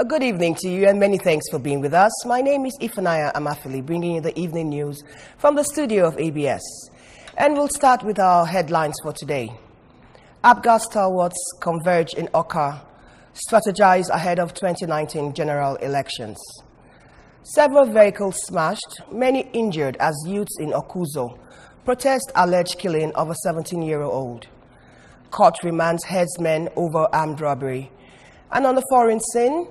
A good evening to you and many thanks for being with us. My name is Ifanaya Amafili, bringing you the evening news from the studio of ABS. And we'll start with our headlines for today. APGA stalwarts converge in Oka, strategize ahead of 2019 general elections. Several vehicles smashed, many injured as youths in Kuzu protest alleged killing of a 17-year-old. Court remands headsmen over armed robbery. And on the foreign scene,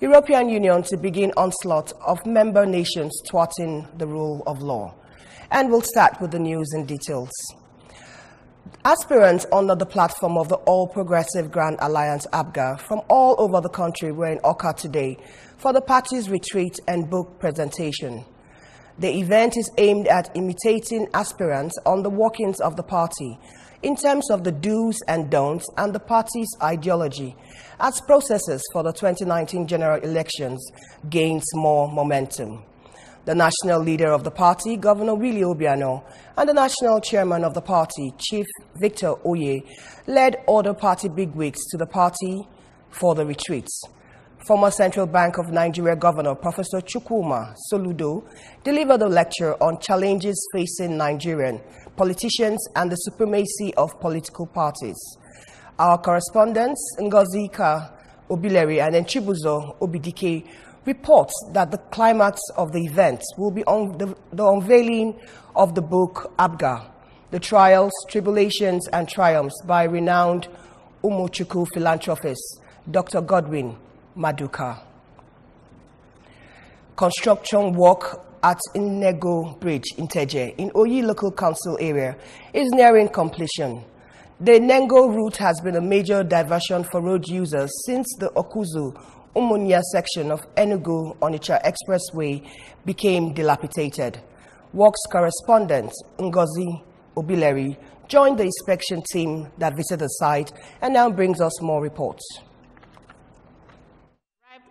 European Union to begin onslaught of member nations thwarting the rule of law. And we'll start with the news in details. Aspirants under the platform of the All Progressive Grand Alliance APGA from all over the country were in Oka today for the party's retreat and book presentation. The event is aimed at imitating aspirants on the workings of the party in terms of the do's and don'ts and the party's ideology as processes for the 2019 general elections gains more momentum. The national leader of the party, Governor Willie Obiano, and the national chairman of the party, Chief Victor Oye, led other party bigwigs to the party for the retreats. Former Central Bank of Nigeria Governor Professor Chukwuma Soludo delivered a lecture on challenges facing Nigerian politicians and the supremacy of political parties. Our correspondents, Ngozika Obileri and Chibuzo Obidike, reports that the climax of the event will be on the unveiling of the book APGA, The Trials, Tribulations and Triumphs by renowned Umuchuku philanthropist Dr. Godwin Maduka. Construction work at Enugu Bridge in Teje, in Oyi Local Council area, is nearing completion. The Nengo route has been a major diversion for road users since the Okuzu Umunya section of Enugu Onitsha Expressway became dilapidated. Works correspondent Ngozi Obileri joined the inspection team that visited the site and now brings us more reports.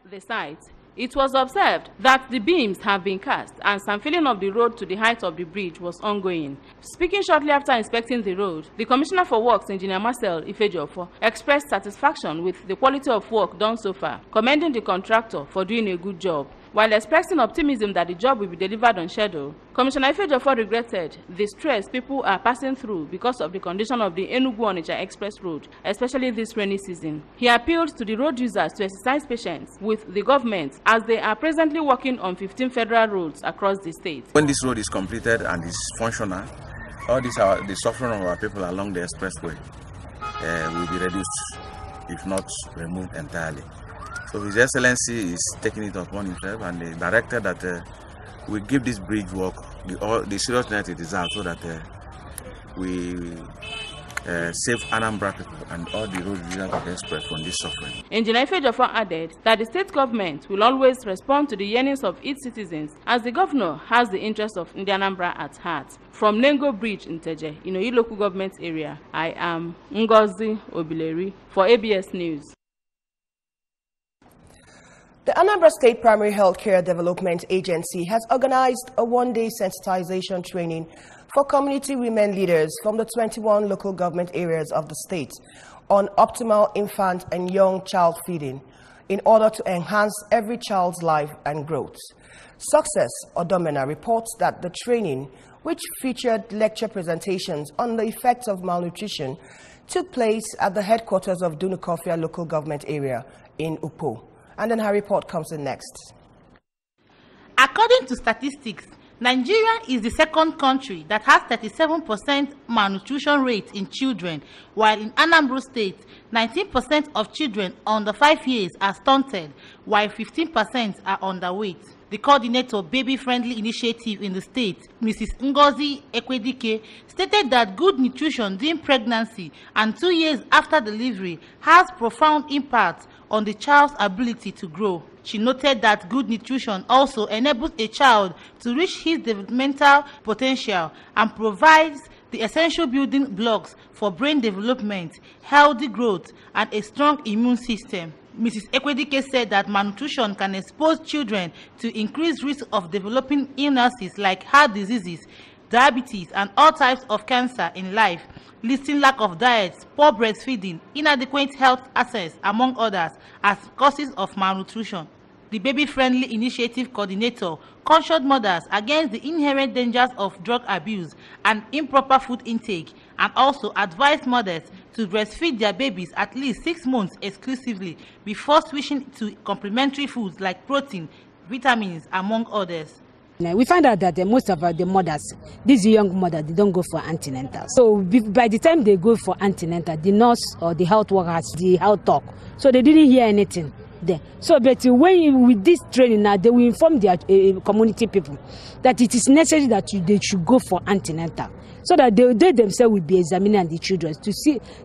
The site, it was observed that the beams have been cast and some filling of the road to the height of the bridge was ongoing. Speaking shortly after inspecting the road, the Commissioner for Works, Engineer Marcel Ifejofo, expressed satisfaction with the quality of work done so far, commending the contractor for doing a good job. While expressing optimism that the job will be delivered on schedule, Commissioner Ifejofo regretted the stress people are passing through because of the condition of the Enugu-Onitsha Express Road, especially this rainy season. He appealed to the road users to exercise patience with the government as they are presently working on 15 federal roads across the state. When this road is completed and is functional, all these are the suffering of our people along the expressway will be reduced, if not removed entirely. So His Excellency is taking it upon himself and the director that we give this bridge work the seriousness it deserves so that we save Anambra people and all the road users of the express from this suffering. Engineer Ifejofo added that the state government will always respond to the yearnings of its citizens as the governor has the interests of Anambra at heart. From Nengo Bridge in Teje, in Oyi local government area, I am Ngozi Obileri for ABS News. The Anambra State Primary Healthcare Development Agency has organized a one-day sensitization training for community women leaders from the 21 local government areas of the state on optimal infant and young child feeding in order to enhance every child's life and growth. Success Odomena reports that the training, which featured lecture presentations on the effects of malnutrition, took place at the headquarters of Dunukofia local government area in Upo. And then her report comes in next. According to statistics, Nigeria is the second country that has 37% malnutrition rate in children, while in Anambra State, 19% of children under 5 years are stunted, while 15% are underweight. The coordinator of Baby Friendly Initiative in the state, Mrs. Ngozi Ekwedike, stated that good nutrition during pregnancy and 2 years after delivery has profound impact on the child's ability to grow. She noted that good nutrition also enables a child to reach his developmental potential and provides the essential building blocks for brain development, healthy growth, and a strong immune system. Mrs. Ekwedike said that malnutrition can expose children to increased risk of developing illnesses like heart diseases, diabetes, and all types of cancer in life, listing lack of diet, poor breastfeeding, inadequate health access, among others, as causes of malnutrition. The baby-friendly initiative coordinator cautioned mothers against the inherent dangers of drug abuse and improper food intake, and also advised mothers to breastfeed their babies at least 6 months exclusively before switching to complementary foods like protein, vitamins, among others. We find out that most of the mothers, these young mothers, they don't go for antenatal. So by the time they go for antenatal, the nurse or the health worker has the health talk. So they didn't hear anything there. So but with this training now, they will inform their community people that it is necessary that they should go for antenatal, so that they themselves will be examining the children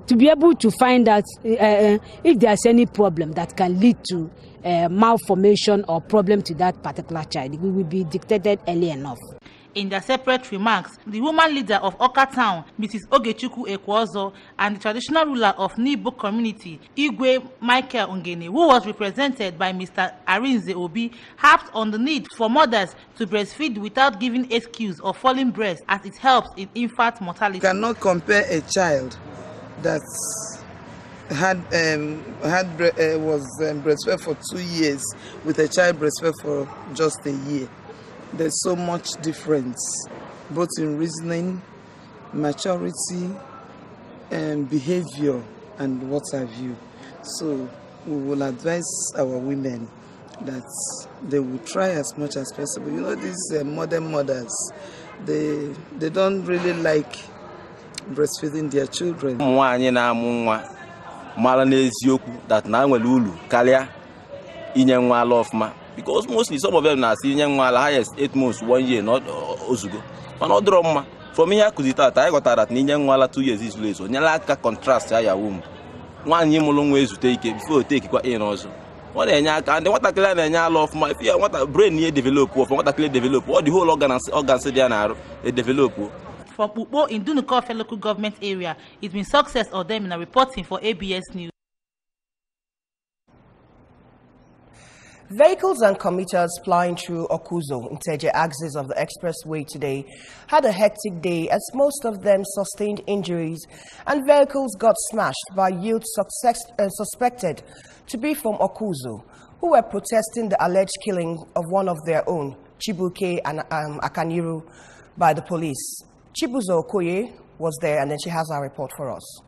to be able to find out if there's any problem that can lead to malformation or problem to that particular child. It will be dictated early enough. In their separate remarks, the woman leader of Oka Town, Mrs. Ogechukwu Ekwozo, and the traditional ruler of Nibo community, Igwe Michael Ongene, who was represented by Mr. Arinze Obi, harped on the need for mothers to breastfeed without giving excuse of falling breast, as it helps in infant mortality. You cannot compare a child that was breastfed for 2 years with a child breastfed for just a year. There's so much difference, both in reasoning, maturity, and behavior, and what have you. So we will advise our women that they will try as much as possible. You know, these modern mothers, they don't really like breastfeeding their children. That now will carry in because mostly some of them are seeing young highest 8 months, 1 year, not Ozugo. But not drama. For me, I could I got that Ninyan 2 years is late. So Nyalaka contrast I womb. 1 year long ways to take it before take it in also. What a yak and what a clan and yell of my fear, what a brain near develop, or what a clear develop, what the whole organs they develop. For Pupo in Dunukofe local government area, it's been success of them in a reporting for ABS News. Vehicles and commuters plying through Okuzo, Nteje axis of the expressway today had a hectic day as most of them sustained injuries and vehicles got smashed by youth suspected to be from Okuzo, who were protesting the alleged killing of one of their own, Chibuke and Akaniru, by the police. Chibuzo Okoye was there, and then she has our report for us.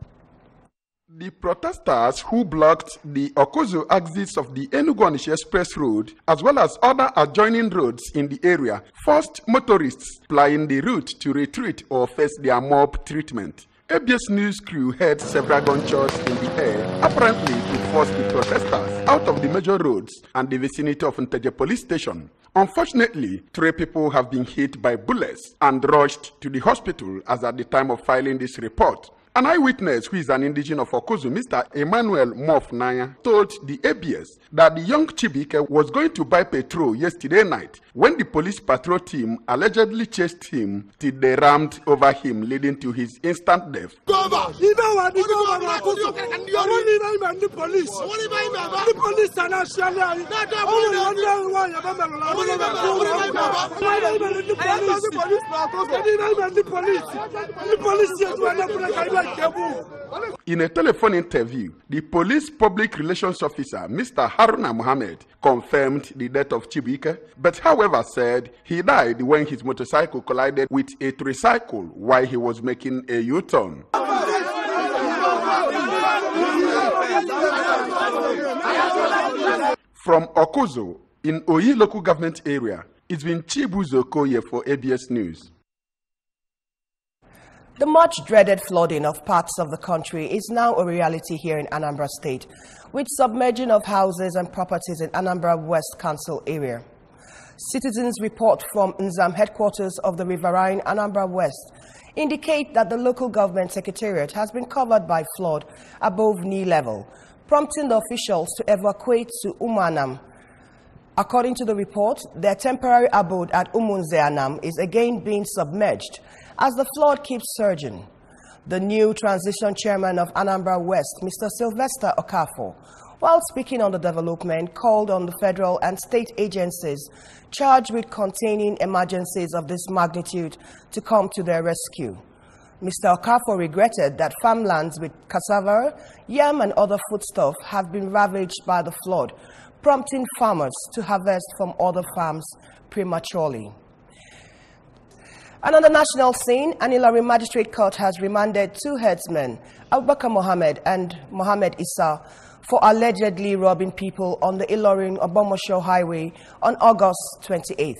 The protesters who blocked the Okuzo axis of the Enugu Express Road, as well as other adjoining roads in the area, forced motorists plying the route to retreat or face their mob treatment. ABS News crew heard several gunshots in the air, apparently to force the protesters out of the major roads and the vicinity of Nteje police station. Unfortunately, 3 people have been hit by bullets and rushed to the hospital as at the time of filing this report. An eyewitness, who is an indigene of Okuzu, Mr. Emmanuel Mof Naya, told the ABS that the young Chibike was going to buy petrol yesterday night when the police patrol team allegedly chased him till they rammed over him, leading to his instant death. In a telephone interview, the police public relations officer, Mr. Haruna Mohammed, confirmed the death of Chibike, but however said he died when his motorcycle collided with a tricycle while he was making a U-turn. From Okuzo, in Oyi local government area, it's been Chibuzo Okoye for ABS News. The much-dreaded flooding of parts of the country is now a reality here in Anambra State, with submerging of houses and properties in Anambra West Council area. Citizens' report from Nzam headquarters of the riverine Anambra West indicate that the local government secretariat has been covered by flood above knee level, prompting the officials to evacuate to Umanam. According to the report, their temporary abode at Umunzeanam is again being submerged as the flood keeps surging. The new transition chairman of Anambra West, Mr. Sylvester Okafor, while speaking on the development, called on the federal and state agencies charged with containing emergencies of this magnitude to come to their rescue. Mr. Okafor regretted that farmlands with cassava, yam and other foodstuff have been ravaged by the flood, prompting farmers to harvest from other farms prematurely. And on the national scene, an Ilorin Magistrate Court has remanded two herdsmen, Abubakar Mohammed and Mohammed Issa, for allegedly robbing people on the Ilorin-Obomosho Highway on August 28th.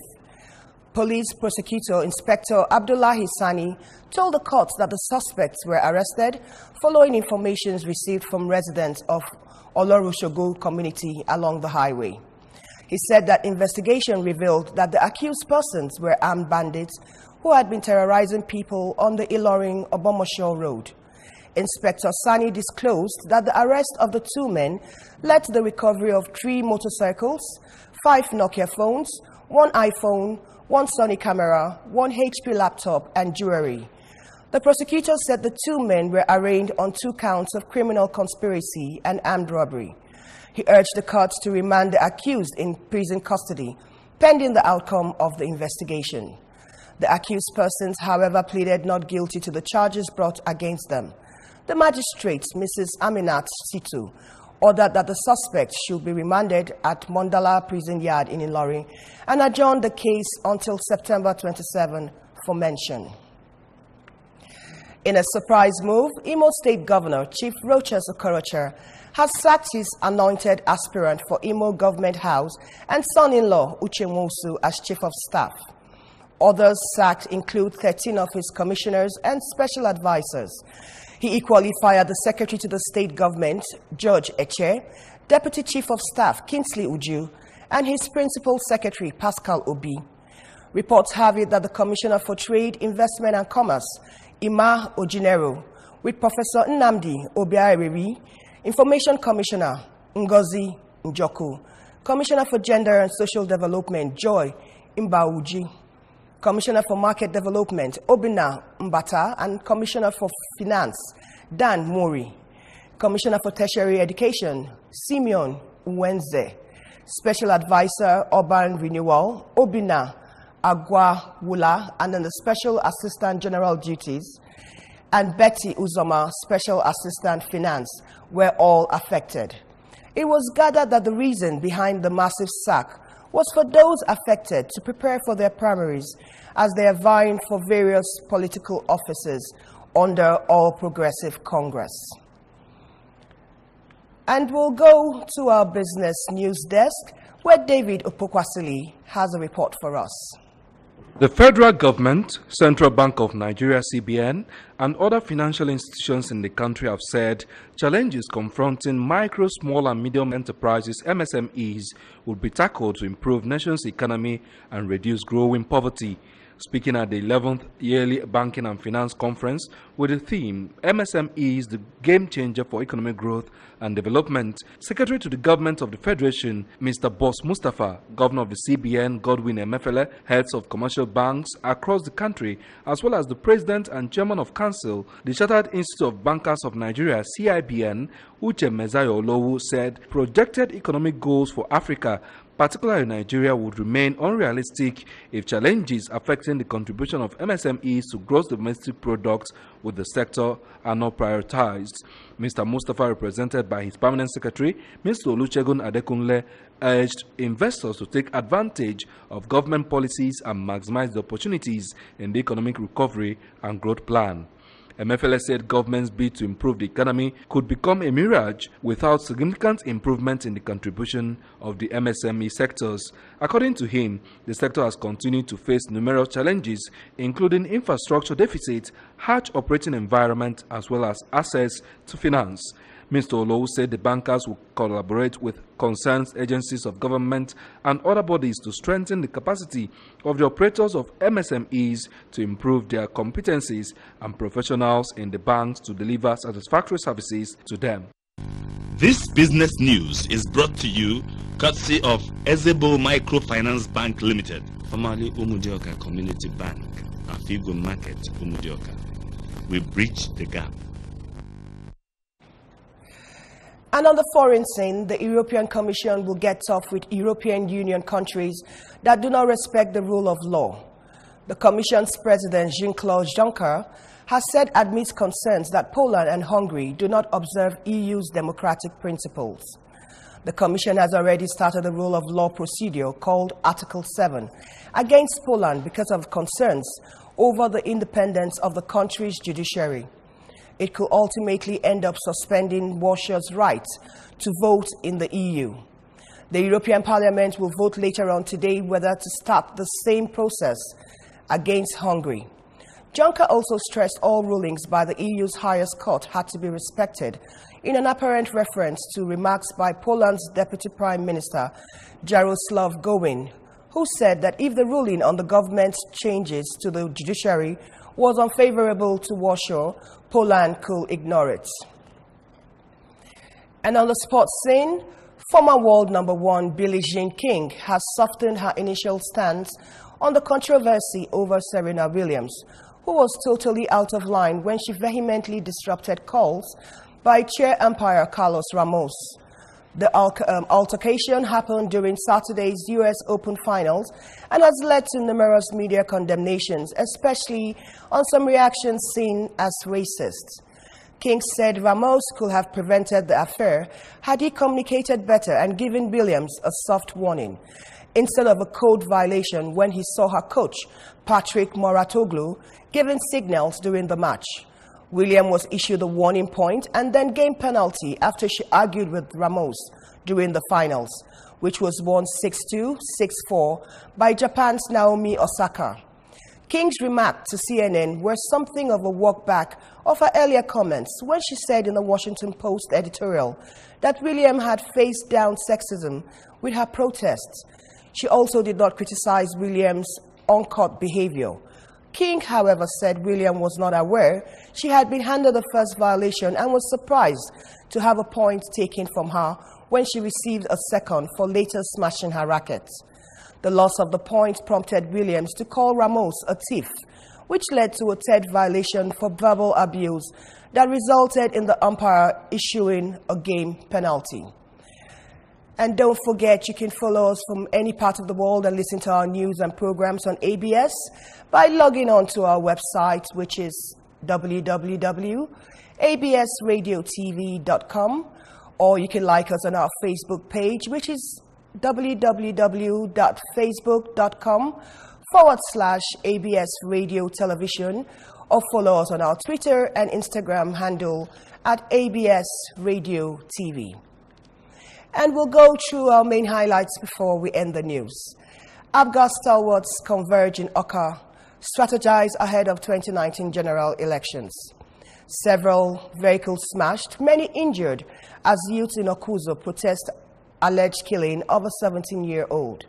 Police prosecutor Inspector Abdullahi Sani told the court that the suspects were arrested following information received from residents of Olorushogo community along the highway. He said that investigation revealed that the accused persons were armed bandits who had been terrorizing people on the Ilorin-Obomosho road. Inspector Sani disclosed that the arrest of the two men led to the recovery of 3 motorcycles, 5 Nokia phones, 1 iPhone, 1 Sony camera, 1 HP laptop, and jewelry. The prosecutor said the two men were arraigned on 2 counts of criminal conspiracy and armed robbery. He urged the court to remand the accused in prison custody, pending the outcome of the investigation. The accused persons, however, pleaded not guilty to the charges brought against them. The magistrate, Mrs. Aminat Situ, ordered that the suspects should be remanded at Mondala Prison Yard in Ilorin and adjourned the case until September 27 for mention. In a surprise move, Imo State Governor Chief Rochas Okorocha has sacked his anointed aspirant for Imo Government House and son-in-law Uche Nwosu as Chief of Staff. Others sacked include 13 of his commissioners and special advisors. He equally fired the Secretary to the State Government, George Eche, Deputy Chief of Staff, Kingsley Uju, and his Principal Secretary, Pascal Obi. Reports have it that the Commissioner for Trade, Investment and Commerce, Ima Ojinero, with Professor Nnamdi Obiariri, Information Commissioner, Ngozi Njoku, Commissioner for Gender and Social Development, Joy Mbauji, Commissioner for Market Development, Obina Mbata, and Commissioner for Finance, Dan Mori. Commissioner for Tertiary Education, Simeon Uwenze. Special Advisor, Urban Renewal, Obina Agwawula, and then the Special Assistant General Duties, and Betty Uzoma, Special Assistant Finance, were all affected. It was gathered that the reason behind the massive sack was for those affected to prepare for their primaries as they are vying for various political offices under All Progressive Congress. And we'll go to our business news desk where David Opokwasili has a report for us. The federal government, Central Bank of Nigeria (CBN), and other financial institutions in the country have said challenges confronting micro, small and medium enterprises (MSMEs) will be tackled to improve the nation's economy and reduce growing poverty. Speaking at the 11th Yearly Banking and Finance Conference with the theme MSMEs, the game changer for economic growth and development, Secretary to the Government of the Federation, Mr. Boss Mustafa, Governor of the CBN, Godwin Emefiele, heads of commercial banks across the country, as well as the President and Chairman of Council, the Chartered Institute of Bankers of Nigeria, CIBN, Uche Mezayo Olowu, said projected economic goals for Africa, particularly Nigeria, would remain unrealistic if challenges affecting the contribution of MSMEs to gross domestic products with the sector are not prioritized. Mr. Mustafa, represented by his permanent secretary, Mr. Olusegun Adekunle, urged investors to take advantage of government policies and maximize the opportunities in the economic recovery and growth plan. Emefiele said government's bid to improve the economy could become a mirage without significant improvement in the contribution of the MSME sectors. According to him, the sector has continued to face numerous challenges, including infrastructure deficit, harsh operating environment, as well as access to finance. Mr. Olowu said the bankers will collaborate with concerned agencies of government and other bodies to strengthen the capacity of the operators of MSMEs to improve their competencies and professionals in the banks to deliver satisfactory services to them. This business news is brought to you courtesy of Ezebo Microfinance Bank Limited, formerly Umudioka Community Bank, Afigo Market, Umudioka. We bridge the gap. And on the foreign scene, the European Commission will get tough with European Union countries that do not respect the rule of law. The Commission's President, Jean-Claude Juncker, has said amidst concerns that Poland and Hungary do not observe EU's democratic principles. The Commission has already started a rule of law procedure called Article 7 against Poland because of concerns over the independence of the country's judiciary. It could ultimately end up suspending Russia's right to vote in the EU. The European Parliament will vote later on today whether to start the same process against Hungary. Juncker also stressed all rulings by the EU's highest court had to be respected, in an apparent reference to remarks by Poland's Deputy Prime Minister, Jarosław Gowin, who said that if the ruling on the government's changes to the judiciary was unfavorable to Warsaw, Poland could ignore it. And on the sports scene, former world number 1 Billie Jean King has softened her initial stance on the controversy over Serena Williams, who was totally out of line when she vehemently disrupted calls by chair umpire Carlos Ramos. The altercation happened during Saturday's U.S. Open Finals and has led to numerous media condemnations, especially on some reactions seen as racist. King said Ramos could have prevented the affair had he communicated better and given Williams a soft warning, instead of a code violation when he saw her coach, Patrick Mouratoglou, giving signals during the match. Williams was issued a warning point and then game penalty after she argued with Ramos during the finals, which was won 6-2, 6-4 by Japan's Naomi Osaka. King's remark to CNN were something of a walk back of her earlier comments when she said in the Washington Post editorial that Williams had faced down sexism with her protests. She also did not criticize Williams' on-court behavior. King, however, said Williams was not aware she had been handed the first violation and was surprised to have a point taken from her when she received a second for later smashing her racket. The loss of the point prompted Williams to call Ramos a thief, which led to a third violation for verbal abuse that resulted in the umpire issuing a game penalty. And don't forget, you can follow us from any part of the world and listen to our news and programs on ABS by logging on to our website, which is www.absradiotv.com, or you can like us on our Facebook page, which is www.facebook.com/ABS Radio Television, or follow us on our Twitter and Instagram handle at ABS Radio TV. And we'll go through our main highlights before we end the news. APGA stalwarts converge in Awka, strategize ahead of 2019 general elections. Several vehicles smashed, many injured as youths in Kuzu Protests alleged killing of a 17-year-old.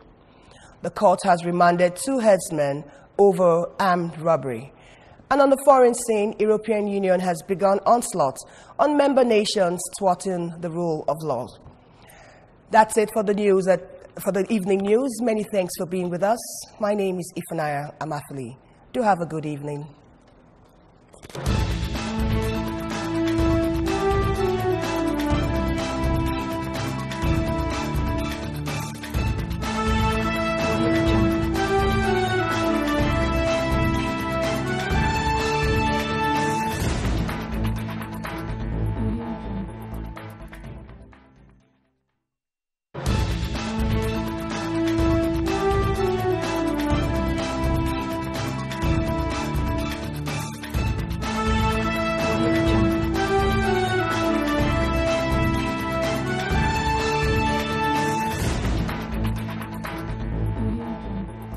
The court has remanded 2 headsmen over armed robbery. And on the foreign scene, European Union has begun onslaught on member nations thwarting the rule of law. That's it for the news, for the evening news. Many thanks for being with us. My name is Ifunanya Amafili. Do have a good evening.